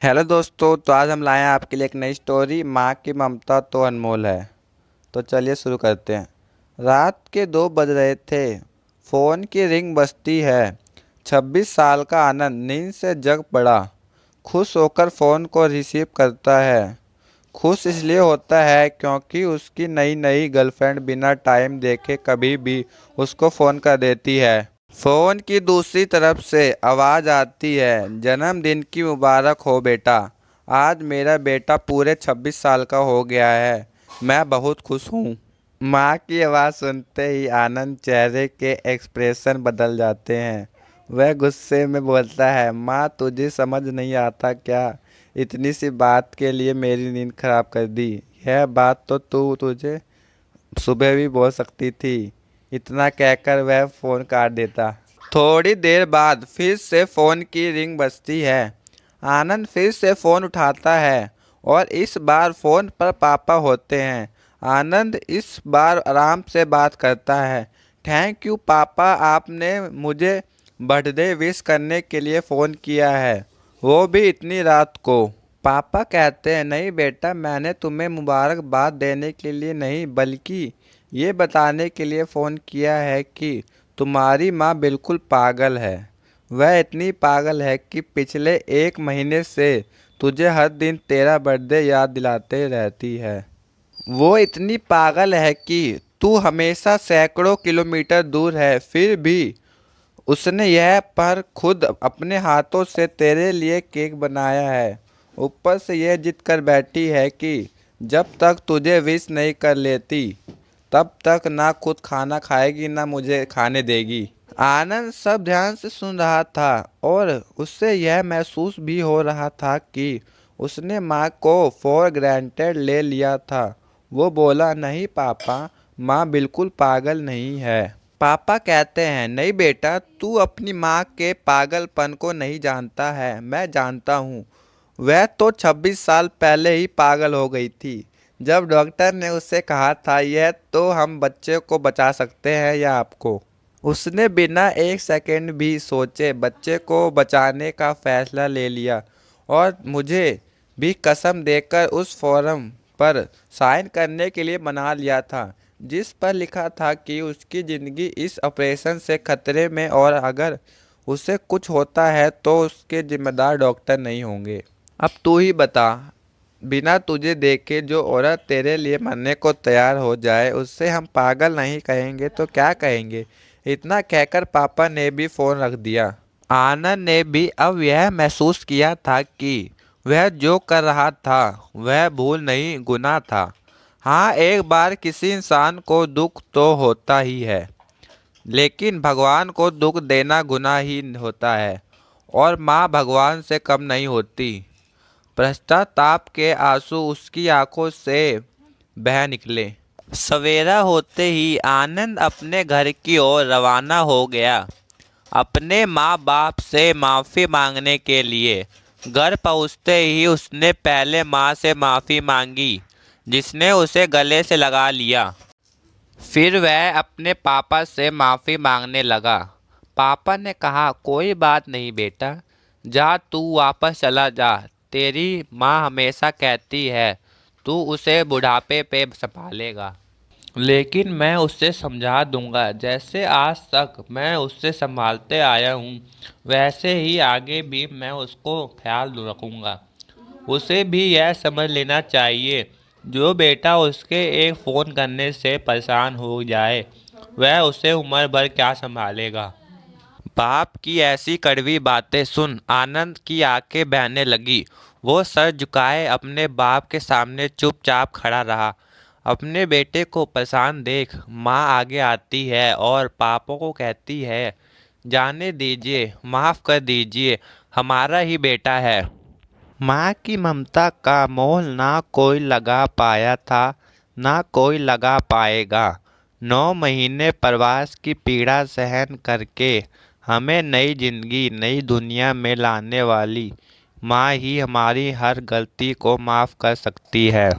Hello दोस्तों। तो आज हम लाए हैं आपके लिए एक नई स्टोरी। माँ की ममता तो अनमोल है। तो चलिए शुरू करते हैं। रात के 2 बज रहे थे। फ़ोन की रिंग बजती है। 26 साल का आनंद नींद से जग पड़ा। खुश होकर फ़ोन को रिसीव करता है। खुश इसलिए होता है क्योंकि उसकी नई नई गर्लफ्रेंड बिना टाइम देखे कभी भी उसको फ़ोन कर देती है। फ़ोन की दूसरी तरफ से आवाज़ आती है, जन्मदिन की मुबारक हो बेटा। आज मेरा बेटा पूरे 26 साल का हो गया है। मैं बहुत खुश हूँ। माँ की आवाज़ सुनते ही आनंद चेहरे के एक्सप्रेशन बदल जाते हैं। वह गुस्से में बोलता है, माँ तुझे समझ नहीं आता क्या? इतनी सी बात के लिए मेरी नींद खराब कर दी। यह बात तो तुझे सुबह भी बोल सकती थी। इतना कहकर वह फ़ोन काट देता। थोड़ी देर बाद फिर से फ़ोन की रिंग बजती है। आनंद फिर से फ़ोन उठाता है और इस बार फ़ोन पर पापा होते हैं। आनंद इस बार आराम से बात करता है। थैंक यू पापा, आपने मुझे बर्थडे विश करने के लिए फ़ोन किया है, वो भी इतनी रात को। पापा कहते हैं, नहीं बेटा, मैंने तुम्हें मुबारकबाद देने के लिए नहीं बल्कि ये बताने के लिए फ़ोन किया है कि तुम्हारी माँ बिल्कुल पागल है। वह इतनी पागल है कि पिछले 1 महीने से तुझे हर दिन तेरा बर्थडे याद दिलाते रहती है। वो इतनी पागल है कि तू हमेशा सैकड़ों किलोमीटर दूर है, फिर भी उसने यह पर खुद अपने हाथों से तेरे लिए केक बनाया है। ऊपर से यह जिद कर बैठी है कि जब तक तुझे विश नहीं कर लेती तब तक ना खुद खाना खाएगी ना मुझे खाने देगी। आनंद सब ध्यान से सुन रहा था और उससे यह महसूस भी हो रहा था कि उसने माँ को फॉर ग्रांटेड ले लिया था। वो बोला, नहीं पापा, माँ बिल्कुल पागल नहीं है। पापा कहते हैं, नहीं बेटा, तू अपनी माँ के पागलपन को नहीं जानता है, मैं जानता हूँ। वह तो 26 साल पहले ही पागल हो गई थी जब डॉक्टर ने उससे कहा था यह तो हम बच्चे को बचा सकते हैं या आपको। उसने बिना एक सेकंड भी सोचे बच्चे को बचाने का फैसला ले लिया और मुझे भी कसम देकर उस फॉर्म पर साइन करने के लिए मना लिया था जिस पर लिखा था कि उसकी ज़िंदगी इस ऑपरेशन से खतरे में और अगर उसे कुछ होता है तो उसके जिम्मेदार डॉक्टर नहीं होंगे। अब तू ही बता, बिना तुझे देखे जो औरत तेरे लिए मरने को तैयार हो जाए उससे हम पागल नहीं कहेंगे तो क्या कहेंगे? इतना कहकर पापा ने भी फ़ोन रख दिया। आनंद ने भी अब यह महसूस किया था कि वह जो कर रहा था वह भूल नहीं, गुनाह था। हाँ, एक बार किसी इंसान को दुख तो होता ही है, लेकिन भगवान को दुख देना गुनाह ही होता है और माँ भगवान से कम नहीं होती। पश्चाताप के आंसू उसकी आंखों से बह निकले। सवेरा होते ही आनंद अपने घर की ओर रवाना हो गया, अपने माँ बाप से माफ़ी मांगने के लिए। घर पहुँचते ही उसने पहले माँ से माफ़ी मांगी जिसने उसे गले से लगा लिया। फिर वह अपने पापा से माफ़ी मांगने लगा। पापा ने कहा, कोई बात नहीं बेटा, जा तू वापस चला जा। तेरी माँ हमेशा कहती है तू उसे बुढ़ापे पे संभालेगा, लेकिन मैं उससे समझा दूंगा। जैसे आज तक मैं उससे संभालते आया हूँ वैसे ही आगे भी मैं उसको ख्याल रखूँगा। उसे भी यह समझ लेना चाहिए, जो बेटा उसके एक फ़ोन करने से परेशान हो जाए वह उसे उम्र भर क्या संभालेगा। बाप की ऐसी कड़वी बातें सुन आनंद की आंखें बहने लगी। वो सर झुकाए अपने बाप के सामने चुपचाप खड़ा रहा। अपने बेटे को परेशान देख माँ आगे आती है और पापा को कहती है, जाने दीजिए, माफ़ कर दीजिए, हमारा ही बेटा है। माँ की ममता का मोल ना कोई लगा पाया था, ना कोई लगा पाएगा। 9 महीने प्रवास की पीड़ा सहन करके हमें नई जिंदगी, नई दुनिया में लाने वाली माँ ही हमारी हर गलती को माफ़ कर सकती है।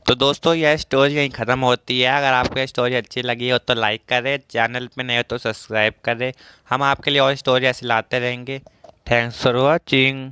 तो दोस्तों, यह स्टोरी यहीं ख़त्म होती है। अगर आपको यह स्टोरी अच्छी लगी हो तो लाइक करें, चैनल पे नए हो तो सब्सक्राइब करें। हम आपके लिए और स्टोरी ऐसे लाते रहेंगे। Thanks for watching.